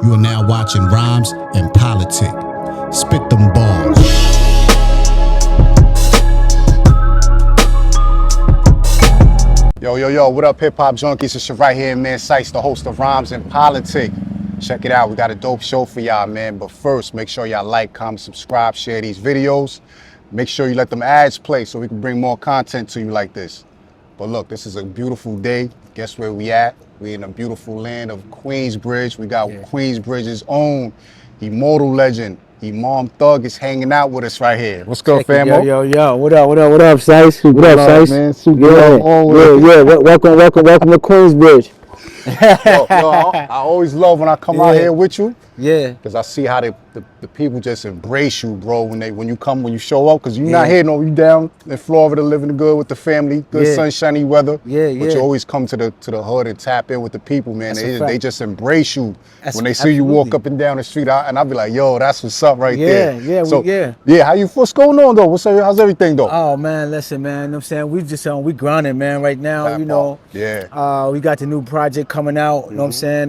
You are now watching Rhymes and Politic. Spit them bars. Yo, what up, hip-hop junkies? It's your right here, man, Cise, the host of Rhymes and Politic. Check it out, we got a dope show for y'all, man. But first, make sure y'all like, comment, subscribe, share these videos. Make sure you let them ads play so we can bring more content to you like this. But look, this is a beautiful day. Guess where we at? We in a beautiful land of Queensbridge. We got Queensbridge's own immortal legend, Imam Thug is hanging out with us right here. What's good, famo? Yo. What up, Cise? What up, Cise? Man. Super Welcome to Queensbridge. I always love when I come out here with you. Yeah. Because I see how the people just embrace you, bro, when you show up. Because you're not here, you down in Florida living good with the family, good sunshiny weather. But you always come to the hood and tap in with the people, man. They just embrace you when they see you walk up and down the street. And I'll be like, yo, that's what's up right there. What's going on though? How's everything though? Oh man, listen, man. You know what I'm saying? We grinding, man, right now. We got the new project coming out. You know what I'm saying?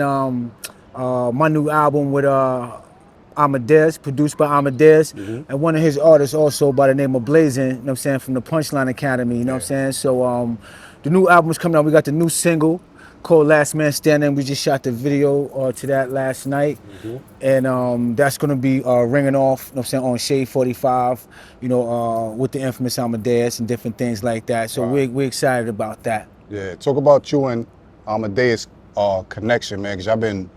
My new album with Amadeuz, produced by Amadeuz, and one of his artists also by the name of Blazing, you know what I'm saying, from the Punchline Academy, you know what I'm saying? So the new album's coming out. We got the new single called Last Man Standing. We just shot the video to that last night. And that's gonna be ringing off, you know what I'm saying, on Shade 45, with the infamous Amadeuz and different things like that. So we're excited about that. Yeah, talk about you and Amadeuz connection, man, because y'all been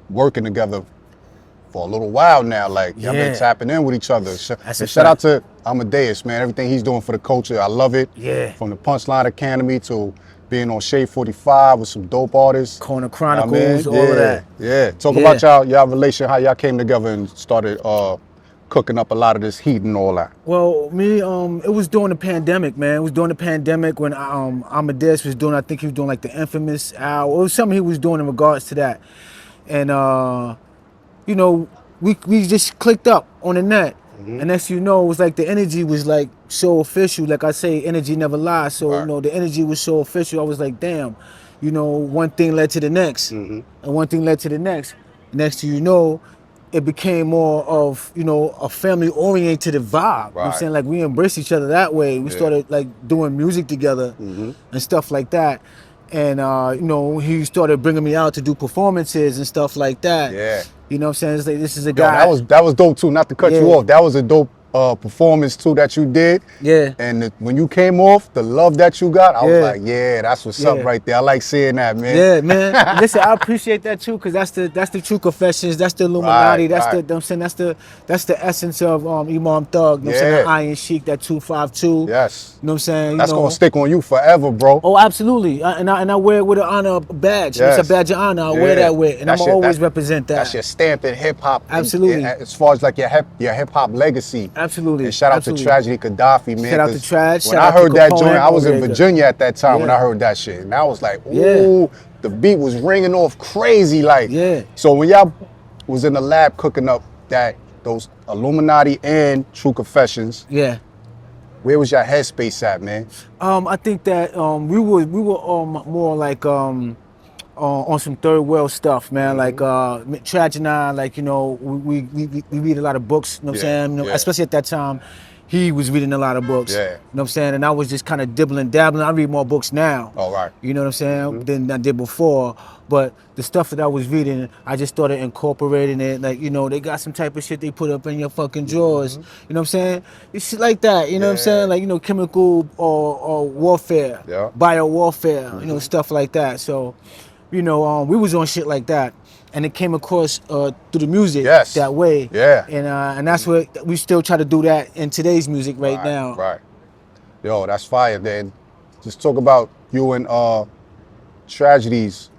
working together for a little while now. Like, y'all been tapping in with each other. Shout out to Amadeuz, man. Everything he's doing for the culture, I love it. Yeah. From the Punchline Academy to being on Shade 45 with some dope artists. Corner Chronicles, all of that. Yeah. Talk about y'all relation, how y'all came together and started cooking up a lot of this heat and all that. Well, it was during the pandemic, man. It was during the pandemic when Amadeuz was doing, I think he was doing like the Infamous hour. It was something he was doing in regards to that. And, we just clicked up on the net. And next thing you know, it was like the energy was like so official. Like I say, energy never lies. So, the energy was so official. I was like, damn, one thing led to the next. And one thing led to the next. Next thing you know, it became more of, a family-oriented vibe. You know what I'm saying? Like, we embraced each other that way. We started, like, doing music together and stuff like that. And, he started bringing me out to do performances and stuff like that. Yeah. You know what I'm saying? It's like, this is a guy. That was dope, too. Not to cut you off. That was a dope performance, too, that you did. Yeah. And when you came off, the love that you got, I was like, that's what's up right there. I like seeing that, man. Yeah, man. Listen, I appreciate that, too, because that's the true confessions. That's the Illuminati. That's the essence of Imam Thug. You know what I'm saying? The Iron Sheik, that 252. Yes. You know what I'm saying? That's going to stick on you forever, bro. Oh, absolutely. And I wear it with an honor badge. Yes. It's a badge of honor. I wear that with, and I'm always represent that. That's your stamp in hip-hop. Absolutely. As far as like your hip-hop legacy. Absolutely. And shout out to Tragedy Khadafi, man. Shout out to Traj. When I heard that joint, I was in Virginia at that time when I heard that shit. And I was like, ooh, the beat was ringing off crazy. Like, so when y'all was in the lab cooking up those Illuminati and True Confessions, where was your headspace at, man? I think that we were more like on some third world stuff, man. Like Traj and I, like, we read a lot of books, you know what I'm saying? Especially at that time, he was reading a lot of books. You know what I'm saying? And I was just kind of dabbling. I read more books now. All right. You know what I'm saying? Than I did before. But the stuff that I was reading, I just started incorporating it. Like, they got some type of shit they put up in your fucking drawers. You know what I'm saying? It's shit like that. You know what I'm saying? Like, chemical or warfare, bio warfare, stuff like that. So, we was on shit like that. And it came across through the music that way. Yeah. And that's what we still try to do that in today's music right now. Right. Yo, that's fire, then. Just talk about you and Tragedy's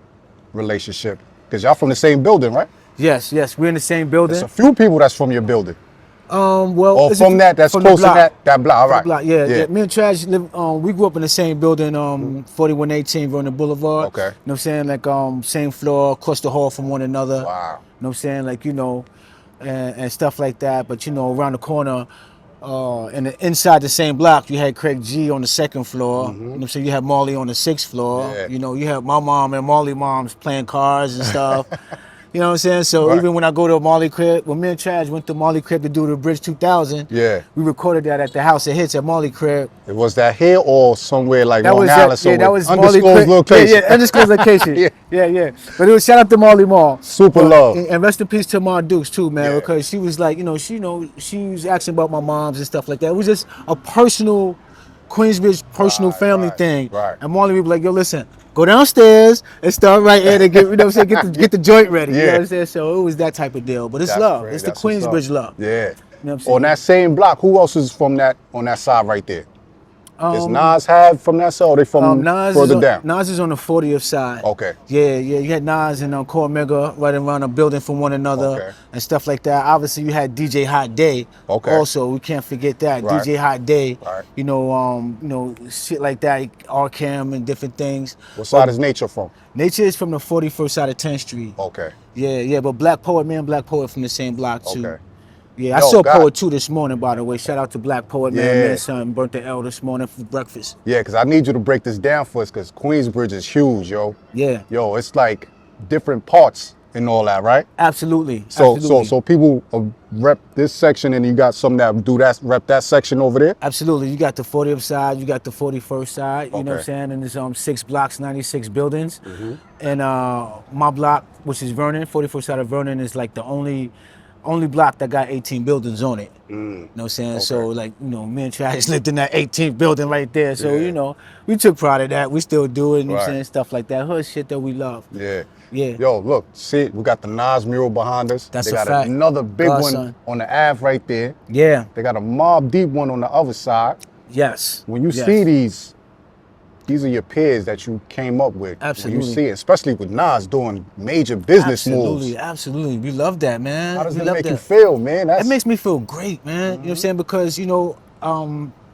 relationship. Because y'all from the same building, right? Yes, we're in the same building. There's a few people that's from your building. That's close to that block. All right. Block, yeah. Me and Traj live. We grew up in the same building, 4118 Vernon Boulevard. Okay. You know what I'm saying? Like same floor, across the hall from one another. Wow. You know what I'm saying? Like, and stuff like that. But around the corner, and inside the same block, you had Craig G on the second floor. You know what I'm saying? You had Marley on the sixth floor. You had my mom and Marley moms playing cards and stuff. You know what I'm saying? So even when I go to Motley crib, when me and Chad went to Motley crib to do the Bridge 2000, yeah, we recorded that at the House of Hits at Motley crib. It was that here or somewhere like That Long was Island, yeah, that was undisclosed Motley location. Yeah, undisclosed location. Yeah. yeah. But it was shout out to Motley Mall. Super love. And rest in peace to Amadeuz too, man, Yeah. because she was like, she was asking about my moms and stuff like that. It was just a personal, Queensbridge personal family thing. Right. And Motley would be like, yo, listen, go downstairs and start right here to get, you know what I'm saying, get the joint ready. You know what I'm saying? So it was that type of deal. But it's love. It's the Queensbridge love. Yeah. You know what I'm saying? On that same block, who else is from on that side right there? Is Nas have from that side or they from further down? Nas is on the 40th side. Okay. Yeah. You had Nas and Core Mega right around a building from one another and stuff like that. Obviously, you had DJ Hot Day. Okay. Also, we can't forget that. Right. DJ Hot Day. Right. You know, shit like that, Arkham and different things. What side is Nature from? Nature is from the 41st side of 10th Street. Okay. Yeah, but Black Poet from the same block too. Okay. Yeah, I saw Poet 2 this morning, by the way. Shout out to Black Poet, man. Me and son burnt the L this morning for breakfast. Yeah, because I need you to break this down for us because Queensbridge is huge, yo. Yeah. Yo, it's like different parts and all that, right? Absolutely. So people rep this section and you got some that rep that section over there? Absolutely. You got the 40th side, you got the 41st side, you know what I'm saying? And there's 6 blocks, 96 buildings. And my block, which is Vernon, 41st side of Vernon, is like the only block that got 18 buildings on it. You know what I'm saying? So like, me and Travis lived in that 18th building right there. So, we took pride of that. We still do it, you know what I'm saying? Stuff like that. Hood shit that we love. Yeah. Yeah. Yo, look, see, we got the Nas mural behind us. That's they got a fact. another big one son. on the Ave right there. Yeah. They got a Mobb Deep one on the other side. Yes. When you see these are your peers that you came up with. Absolutely. When you see it, especially with Nas doing major business moves. Absolutely. We love that, man. How does that make you feel, man? It makes me feel great, man. You know what I'm saying? Because,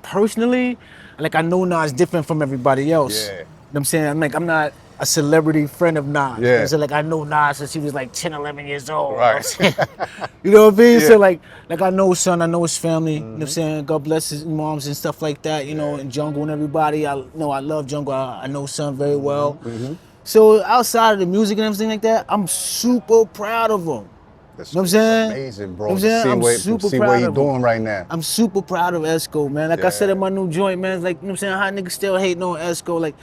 personally, like I know Nas different from everybody else. Yeah. You know what I'm saying? I'm not a celebrity friend of Nas. Yeah. So like I know Nas since he was like 10, 11 years old. Right. You know what I mean? Yeah. So like I know his son, I know his family, you know what I'm saying? God bless his moms and stuff like that, and Jungle and everybody. I love Jungle. I know son very well. So outside of the music and everything like that, I'm super proud of him. That's You know what I'm saying? amazing, bro. You know what I'm saying? See what he's doing right now. I'm super proud of Esco, man. Like I said in my new joint, man, it's like, you know what I'm saying? How niggas still hating on Esco. Like,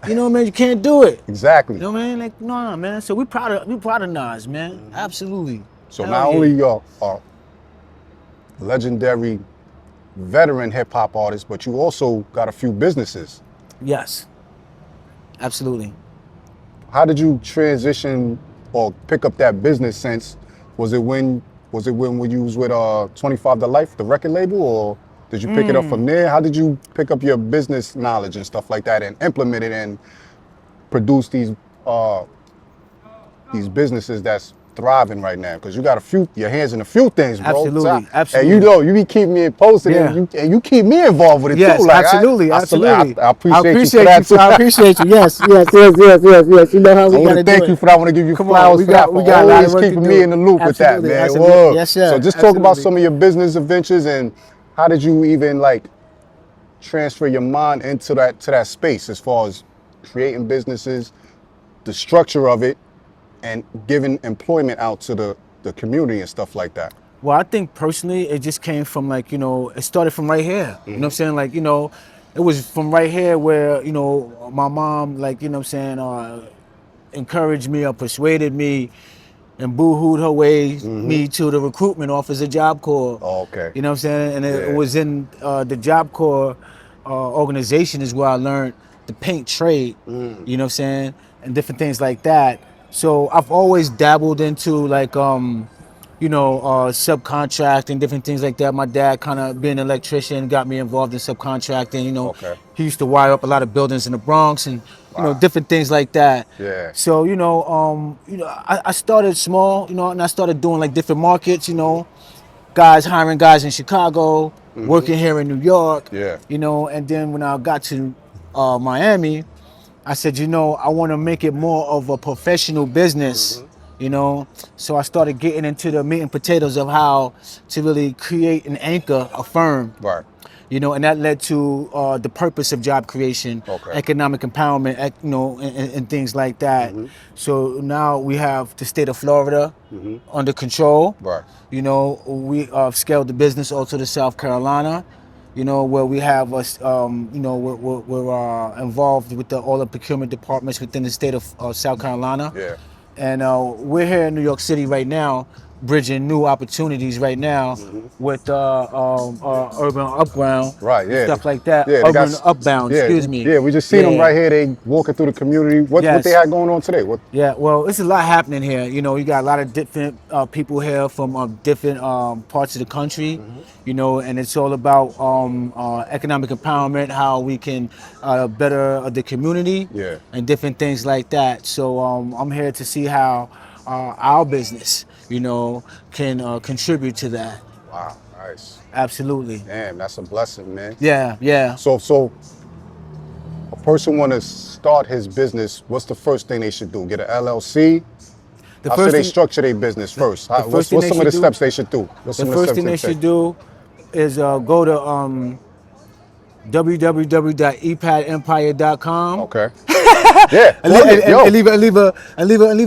man, you can't do it. Exactly. You know what I mean? Like, no, man. So we proud of Nas, man. Absolutely. So not only you're a legendary veteran hip hop artist, but you also got a few businesses. Yes. Absolutely. How did you transition or pick up that business sense? Was it when you was with 25 to Life, the record label, or did you pick it up from there? How did you pick up your business knowledge and stuff like that and implement it and produce these businesses that's thriving right now? Because you got your hands in a few things, bro. Absolutely. And you be keeping me posted and you keep me involved with it too. Like, absolutely. I appreciate you for that too. I appreciate you. Yes. You know how we gotta do it. I want to thank you for that. I want to give you flowers for that. For always keeping me in the loop with that, man. Absolutely. Yes, sir. So just talk about some of your business adventures and how did you even like transfer your mind into that space as far as creating businesses, the structure of it, and giving employment out to the community and stuff like that? Well, I think personally, it just came from like, it started from right here. You know what I'm saying? Like, it was from right here where, my mom, like, encouraged me or persuaded me and boo-hooed her way me to the recruitment office of Job Corps. Oh, okay. You know what I'm saying? And it was in the Job Corps organization is where I learned the paint trade, you know what I'm saying? And different things like that. So I've always dabbled into like, subcontracting, different things like that. My dad kind of being an electrician got me involved in subcontracting, He used to wire up a lot of buildings in the Bronx and, different things like that. Yeah. So, I started small, and I started doing like different markets, hiring guys in Chicago, working here in New York, and then when I got to Miami, I said, I want to make it more of a professional business, So I started getting into the meat and potatoes of how to really create and anchor a firm. Right. You know, and that led to the purpose of job creation, economic empowerment, you know, and things like that. So now we have the state of Florida under control. Right. You know, we scaled the business also to South Carolina. You know, where we have us, you know, we're involved with all the procurement departments within the state of South Carolina. Yeah. And we're here in New York City right now, bridging new opportunities right now with urban upground, right? Yeah, stuff like that. Yeah, urban upbound. Excuse me. Yeah, we just seen them right here. They walking through the community. What they had going on today? What? Yeah, well, it's a lot happening here. You know, you got a lot of different people here from different parts of the country. You know, and it's all about economic empowerment, how we can better the community, and different things like that. So I'm here to see how our business, you know, can contribute to that. Wow, nice. Absolutely. Damn, that's a blessing, man. Yeah, yeah. So a person want to start his business, what's the first thing they should do? Get an LLC? How should they structure their business first? What's some of the steps they should do? The first thing they should do is go to www.epadempire.com. Okay. Yeah. And leave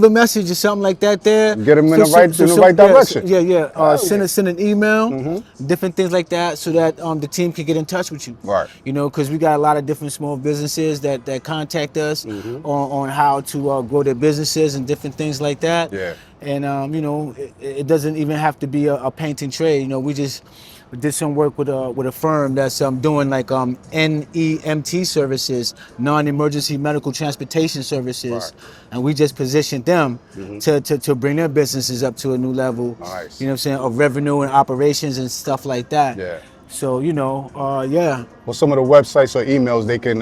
a message or something like that there. Get them in the right direction. Yeah. Send an email, different things like that, so that the team can get in touch with you. Right. You know, because we got a lot of different small businesses that contact us on how to grow their businesses and different things like that. Yeah. And you know, it doesn't even have to be a painting trade. You know, we did some work with a firm that's doing like NEMT services, non-emergency medical transportation services, and we just positioned them to bring their businesses up to a new level. Nice. You know what I'm saying, of revenue and operations and stuff like that. Yeah. So you know, yeah. Well, some of the websites or emails they can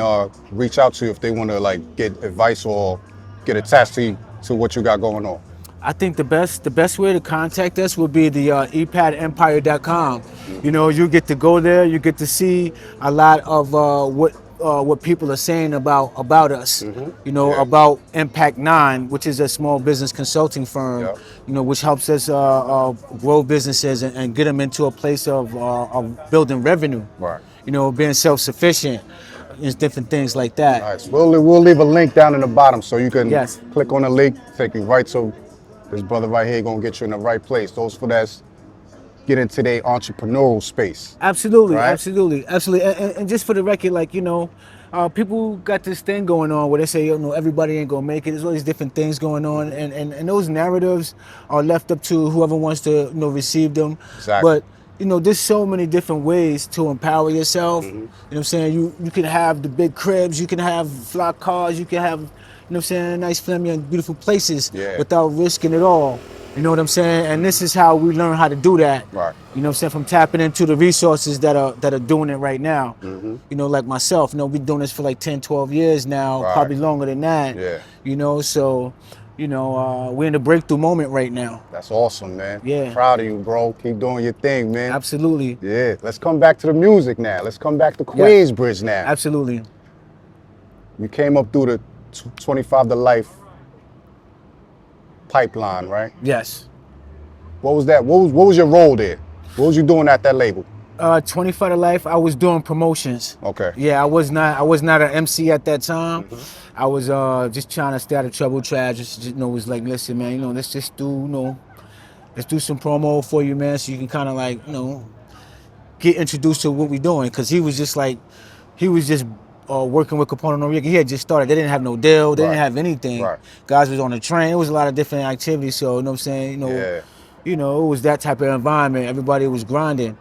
reach out to if they want to like get advice or get attached to what you got going on. I think the best way to contact us would be the epadempire.com. You know, you get to go there, you get to see a lot of what people are saying about us. You know, about Impact 9, which is a small business consulting firm. You know, which helps us grow businesses and get them into a place of building revenue. Right. You know, being self-sufficient. It's different things like that. Nice. We'll leave a link down in the bottom so you can click on the link, take you right to this brother right here gonna get you in the right place. Those for that's get into their entrepreneurial space. Absolutely, right? absolutely. And just for the record, like, you know, people got this thing going on where they say, you know, everybody ain't gonna make it. There's all these different things going on, and those narratives are left up to whoever wants to, you know, receive them. Exactly. But you know, there's so many different ways to empower yourself. You know what I'm saying? You can have the big cribs, you can have fly cars, you can have, you know what I'm saying, nice family and beautiful places without risking it all. You know what I'm saying? And this is how we learn how to do that. Right. You know what I'm saying? From tapping into the resources that are doing it right now. You know, like myself, you know, we've been doing this for like 10, 12 years now, probably longer than that. Yeah. You know, so, you know, we're in a breakthrough moment right now. That's awesome, man. Yeah. Proud of you, bro. Keep doing your thing, man. Absolutely. Yeah. Let's come back to the music now. Let's come back to Queensbridge now. Absolutely. You came up through the 25 to Life pipeline, right? Yes. What was that? What was your role there? What was you doing at that label? 25 to Life, I was doing promotions. Okay. Yeah, I was not an MC at that time. I was just trying to stay out of trouble, just, you know, was like, listen, man, you know, let's just do, you know, let's do some promo for you, man, so you can kind of like, you know, get introduced to what we're doing. Cause he was just working with Entrepreneurial. He had just started. They didn't have no deal. They didn't have anything. Guys was on the train. It was a lot of different activities. So, you know what I'm saying? You know, it was that type of environment. Everybody was grinding.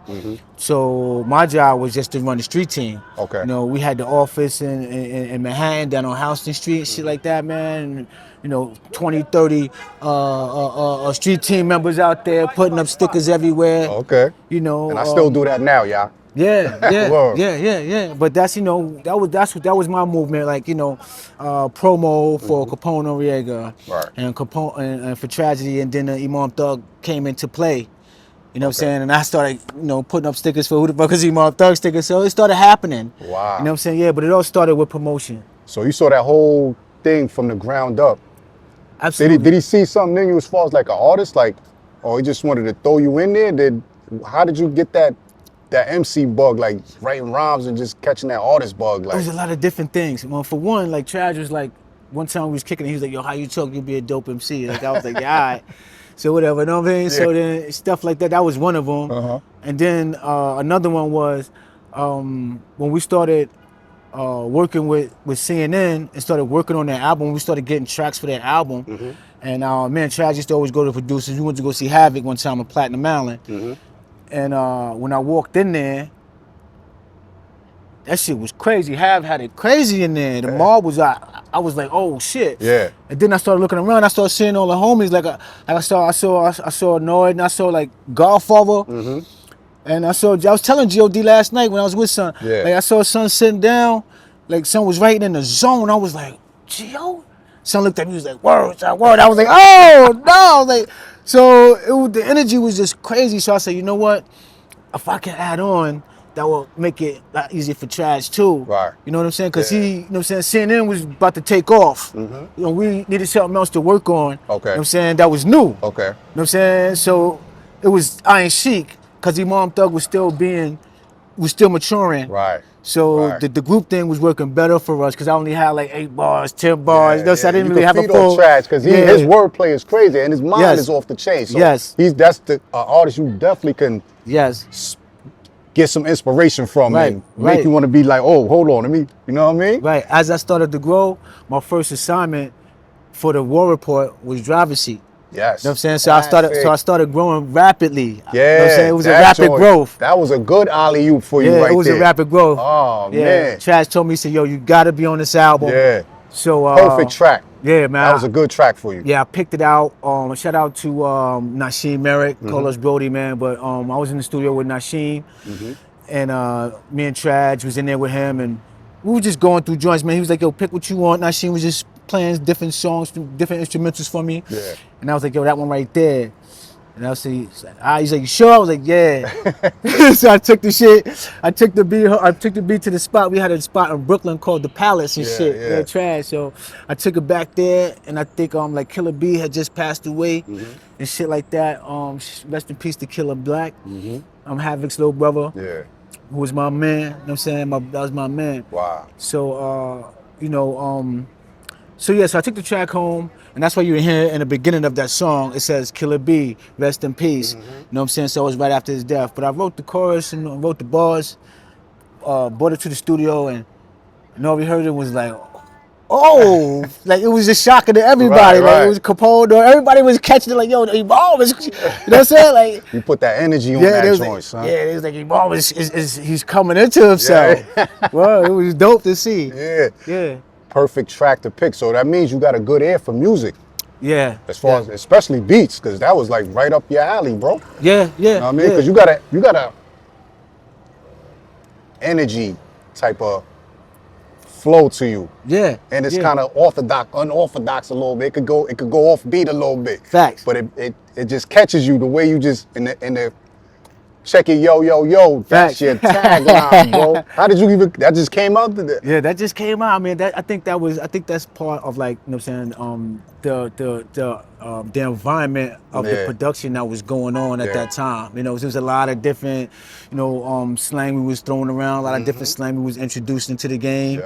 So my job was just to run the street team. Okay. You know, we had the office in Manhattan, down on Houston Street and shit like that, man. And, you know, 20, 30 street team members out there putting up stickers everywhere. Okay. You know. And I still do that now, y'all. Yeah. But that's, you know, that was my movement, like, you know, promo for Entrepreneurial and for Tragedy, and then the Imam Thug came into play. You know what I'm saying? And I started, you know, putting up stickers for who the fuck is Imam Thug stickers. So it started happening. Wow. You know what I'm saying? Yeah, but it all started with promotion. So you saw that whole thing from the ground up. Absolutely. Did he see something in you as far as like an artist, like, or he just wanted to throw you in there? How did you get that that MC bug, like writing rhymes and just catching that artist bug? Like, There's a lot of different things. Well, for one, like Traj was like, one time we was kicking it, he was like, yo, how you talk, you'll be a dope MC. Like, I was like, yeah, all right. So whatever, you know what I mean? Yeah. So then stuff like that, that was one of them. And then another one was when we started working with CNN and started working on that album, we started getting tracks for that album. And man, Traj used to always go to producers. We went to go see Havoc one time in Platinum Island. And when I walked in there, that shit was crazy. Hav had it crazy in there. The Mobb was I was like, oh shit. Yeah. And then I started looking around. I started seeing all the homies. Like I saw Noid, and I saw like Godfather. And I was telling God last night when I was with Son. Yeah. Like I saw Son sitting down. Like Son was writing in the zone. I was like, Gio. Son looked at me. He was like, word. I was like, oh no. Like, so the energy was just crazy. So I said, you know what? If I can add on, that will make it a lot easier for Traj too. Right. You know what I'm saying? Because he, you know what I'm saying, CNN was about to take off. You know, we needed something else to work on. Okay. You know what I'm saying? That was new. Okay. You know what I'm saying? So it was Iron Chic, because Imam Thug was still maturing. Right. So the group thing was working better for us because I only had like 8 bars, 10 bars. You know, so I didn't really have a full. Traj because his wordplay is crazy and his mind is off the chain. So that's the artist you definitely can get some inspiration from and make you want to be like, oh, hold on, let me, you know what I mean? Right. As I started to grow, my first assignment for the War Report was driver's seat. Yes. You know what I'm saying? So I started growing rapidly. Yeah. You know what I'm saying? It was a rapid growth. That was a good alley-oop for you right there. Yeah, it was a rapid growth. Oh, man. Traj told me, he said, yo, you got to be on this album. Yeah. So perfect track. Yeah, man. That was a good track for you. Yeah, I picked it out. Shout out to Nasheem Merrick, call us Brody, man. But I was in the studio with Nasheem. And me and Traj was in there with him, and we were just going through joints, man. He was like, yo, pick what you want. Nasheem was just playing different songs, different instrumentals for me. Yeah. And I was like, yo, that one right there. And I was like, he's like, you sure? I was like, yeah. So I took the shit. I took the beat to the spot. We had a spot in Brooklyn called the Palace and shit. Yeah, Traj. So I took it back there, and I think like Killer B had just passed away and shit like that. Rest in peace to Killer Black. I'm Havoc's little brother. Yeah. Who was my man. You know what I'm saying? That was my man. Wow. So you know, so I took the track home, and that's why you hear in the beginning of that song, it says Killer B, rest in peace. You know what I'm saying? So it was right after his death. But I wrote the chorus and wrote the bars, brought it to the studio, and all we heard it was like, oh, like it was just shocking to everybody. Like it was Capone, or everybody was catching it like, yo, Imam is, you know what I'm saying? Like, you put that energy on that joint, son. Yeah, it was like Imam he's coming into himself. Well, it was dope to see. Yeah. Perfect track to pick. So that means you got a good ear for music. Yeah. As far as, especially beats, because that was like right up your alley, bro. Yeah. You know what I mean? Because you got a energy type of flow to you. Yeah. And it's kind of unorthodox a little bit. It could go off beat a little bit. Facts. But it just catches you the way you just in the check it, yo. That's your tagline, bro. How did you even? That just came out. Yeah, that just came out. I mean, I think that's part of, like, you know what I'm saying, the environment of the production that was going on at that time. You know, there was a lot of different, you know, slang we was throwing around, a lot of different slang we was introduced into the game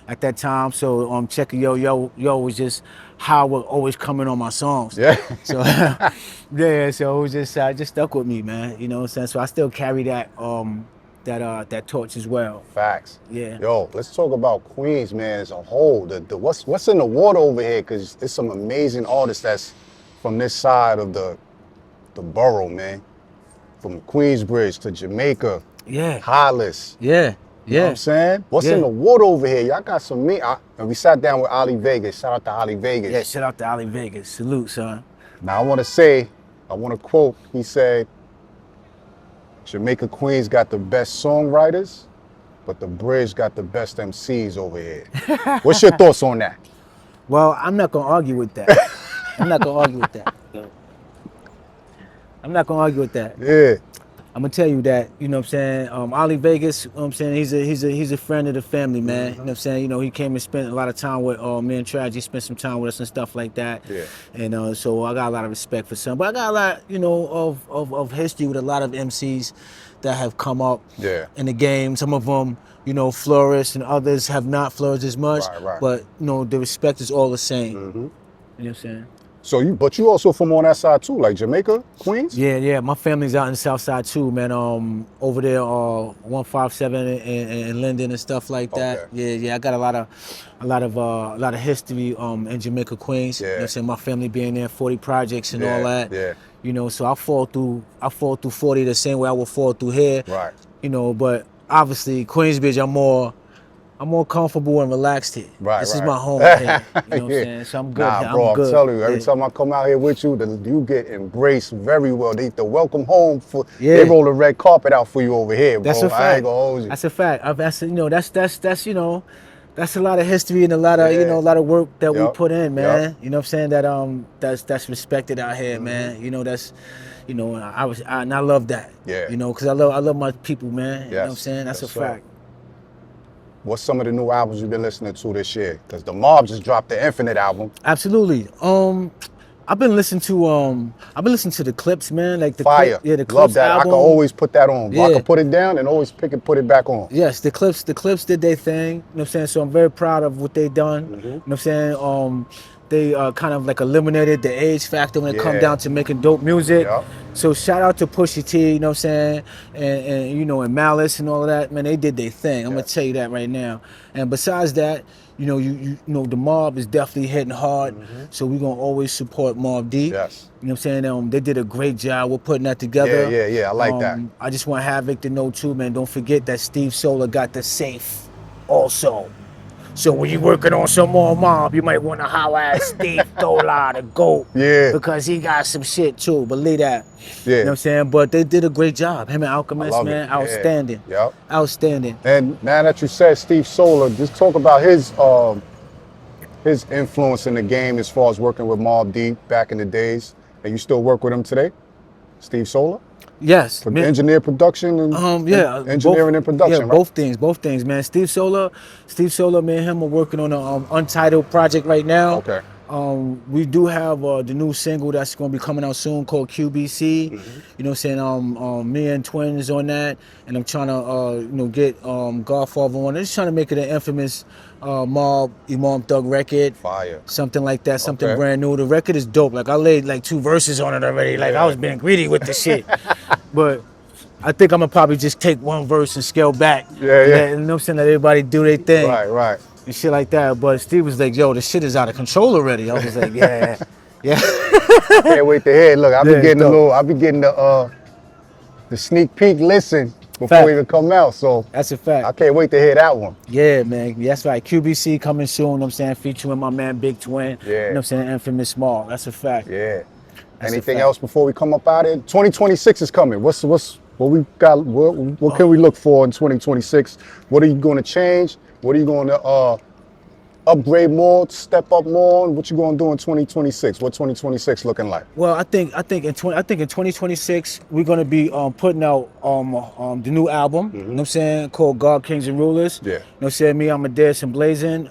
at that time. So check it, yo was just how it was always coming on my songs. Yeah. So so it was just stuck with me, man. You know what I'm saying? So I still carry that that torch as well. Facts. Yeah. Yo, let's talk about Queens, man, as a whole. What's in the water over here? Because there's some amazing artists that's from this side of the borough, man. From Queensbridge to Jamaica. Yeah. Hollis. Yeah. You know what I'm saying? What's in the water over here? Y'all got some meat. And we sat down with Ali Vegas. Shout out to Ali Vegas. Yeah, shout out to Ali Vegas. Salute, son. Now I want to quote, he said, Jamaica Queens got the best songwriters, but the Bridge got the best MCs over here. What's your thoughts on that? Well, I'm not gonna argue with that. I'm not gonna argue with that. I'm gonna tell you that, you know what I'm saying? Ollie Vegas, you know what I'm saying, he's a friend of the family, man. You know what I'm saying? You know, he came and spent a lot of time with me and Tragedy, spent some time with us and stuff like that. Yeah. And so I got a lot of respect for some. But I got a lot, you know, of history with a lot of MCs that have come up in the game. Some of them, you know, flourished and others have not flourished as much. Right. But, you know, the respect is all the same. You know what I'm saying? So but you also from on that side too, like Jamaica, Queens? Yeah. My family's out in the South Side too, man. Over there, 157 in Linden and stuff like that. Okay. Yeah. I got a lot of history in Jamaica, Queens. You know what I'm saying? My family being there, 40 projects and all that. Yeah. You know, so I fall through 40 the same way I would fall through here. Right. You know, but obviously Queensbridge, I'm more comfortable and relaxed here. Right. This is my home here. You know what I'm saying? So I'm good. Nah, bro, I'm telling you, every time I come out here with you, you get embraced very well. The welcome home they roll the red carpet out for you over here, bro. That's a fact. I ain't gonna hold you. That's a fact. That's you know, that's you know, that's a lot of history and a lot of you know, a lot of work that we put in, man. You know what I'm saying? That's respected out here, man. You know, that's you know, and I love that. Yeah. You know, because I love my people, man. You know what I'm saying? That's a fact. What's some of the new albums you've been listening to this year? Because the Mobb just dropped the Infinite album. Absolutely. I've been listening to the clips, man. Like the Fire. The clips love that. album. I can always put that on. Yeah. I can put it down and always put it back on. Yes, the clips did their thing. You know what I'm saying? So I'm very proud of what they done. You know what I'm saying? They kind of like eliminated the age factor when it come down to making dope music. So shout out to Pusha T, you know what I'm saying? And you know, and Malice and all of that, man, they did their thing. I'm gonna tell you that right now. And besides that, you know, you know, the Mobb is definitely hitting hard. So we're gonna always support Mobb D. Yes. You know what I'm saying? They did a great job with putting that together. Yeah, I like that. I just want Havoc to know too, man, don't forget that Steve Solar got the safe also. So when you're working on some more Mobb, you might want to holler at Steve Solar, the GOAT. Yeah. Because he got some shit too, believe that. Yeah. You know what I'm saying? But they did a great job. Him and Alchemist, man, outstanding. Yep. Outstanding. And now that you said Steve Solar, just talk about his influence in the game as far as working with Mobb D back in the days. And you still work with him today? Steve Solar? Yes. Engineer production and engineering and production, yeah, right? both things, man. Steve Solar, me and him are working on an Untitled project right now. Okay. We do have the new single that's going to be coming out soon called QBC. You know what I'm saying? Me and Twin is on that, and I'm trying to you know, get Godfather on. I'm just trying to make it an infamous Mobb, Imam Thug record. Fire. Something like that, something brand new. The record is dope. Like I laid like 2 verses on it already. Like I was being greedy with the shit. But I think I'm gonna probably just take 1 verse and scale back. Yeah. You know what I'm saying? Let everybody do their thing. Right. And shit like that. But Steve was like, yo, this shit is out of control already. I was like, yeah. Can't wait to hear. Look, I'll be getting the sneak peek listen before it even come out. So that's a fact. I can't wait to hear that one. Yeah, man. That's right. QBC coming soon, you know what I'm saying? Featuring my man Big Twin. Yeah. You know what I'm saying? Infamous Mobb. That's a fact. Yeah. That's anything else before we come up out of it? 2026 is coming. What we got? What can we look for in 2026? What are you going to change? What are you going to upgrade more, step up more? What you going to do in 2026? What 2026 looking like? Well, I think in 2026 we're going to be putting out the new album. You know what I'm saying? Called God, Kings and Rulers. Yeah. You know what I'm saying? Me, Amadeuz and Blazing.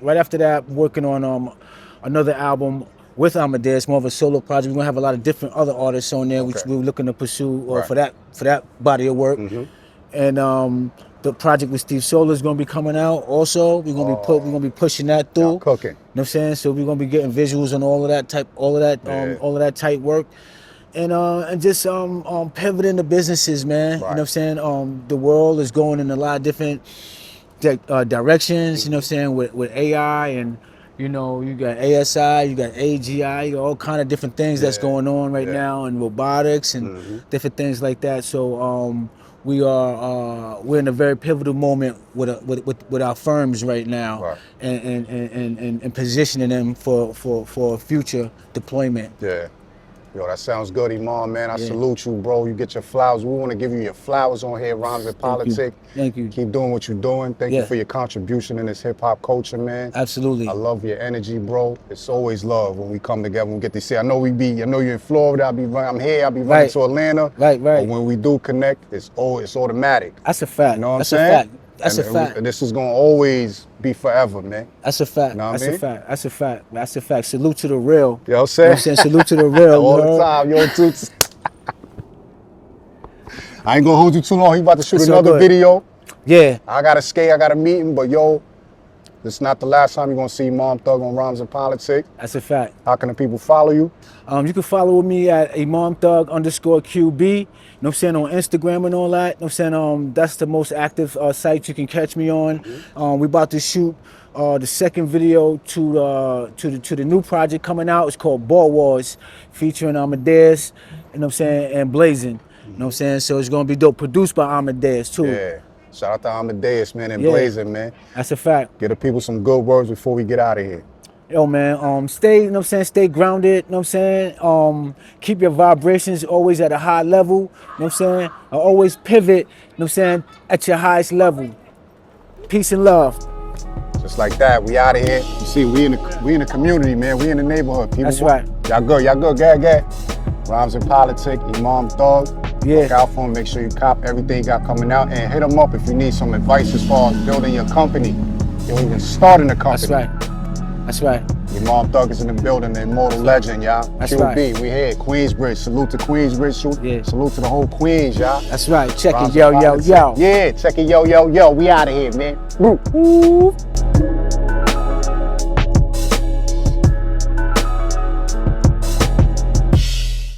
Right after that, working on another album with Amadeuz, more of a solo project. We're gonna have a lot of different other artists on there, which we're looking to pursue for that body of work. And the project with Steve Solar is gonna be coming out. Also, we're gonna be pushing that through. Cooking. You know what I'm saying? So we're gonna be getting visuals on all of that type work. And just pivoting the businesses, man. You know what I'm saying? The world is going in a lot of different directions. You know what I'm saying? With AI and. You know, you got ASI, you got AGI, you got all kind of different things that's going on right now, and robotics and different things like that. So we're in a very pivotal moment with our firms right now, and positioning them for future deployment. Yeah. Yo, that sounds good, Imam, man. I salute you, bro. You get your flowers. We want to give you your flowers on here, Rhymes and Politic. Thank you. Keep doing what you're doing. Thank you for your contribution in this hip-hop culture, man. Absolutely. I love your energy, bro. It's always love when we come together and we get to see. I know you're in Florida. I'm here. I'll be running to Atlanta. Right. But when we do connect, it's automatic. That's a fact. You know what I'm saying? That's a fact. And this is gonna always be forever, man. That's a fact. You know That's a fact. That's a fact. That's a fact. Salute to the real. You know what I'm saying? Salute to the real. All the time, yo, too. I ain't gonna hold you too long. He about to shoot another video. Yeah. I gotta skate. I got a meeting, but yo, this is not the last time you're gonna see Mom Thug on Rhymes and Politic. That's a fact. How can the people follow you? You can follow me at Imam Thug _QB. You know what I'm saying, on Instagram and all that. You know what I'm saying, that's the most active site you can catch me on. We about to shoot the second video to the new project coming out. It's called Ball Wars, featuring Amadeuz, you know what I'm saying, and Blazing. You know what I'm saying? So it's gonna be dope. Produced by Amadeuz too. Yeah. Shout out to Amadeuz, man, and Blazing, man. That's a fact. Give the people some good words before we get out of here. Yo, man, stay, you know what I'm saying, stay grounded, you know what I'm saying? Keep your vibrations always at a high level, you know what I'm saying? Always pivot, you know what I'm saying, at your highest level. Peace and love. Just like that, we out of here. You see, we in the community, man. We in the neighborhood. People, that's right. Y'all good, go. Rhymes and Politic, Imam Thug. Look out for him, make sure you cop everything you got coming out, and hit him up if you need some advice as far as building your company. You're even starting a company. That's right. That's right. Imam Thug is in the building, the immortal legend, y'all. That's QB, right. We here, Queensbridge. Salute to Queensbridge. Salute to the whole Queens, y'all. That's right. Check Rhymes it, yo. Yeah, check it, yo. We out of here, man. Woo.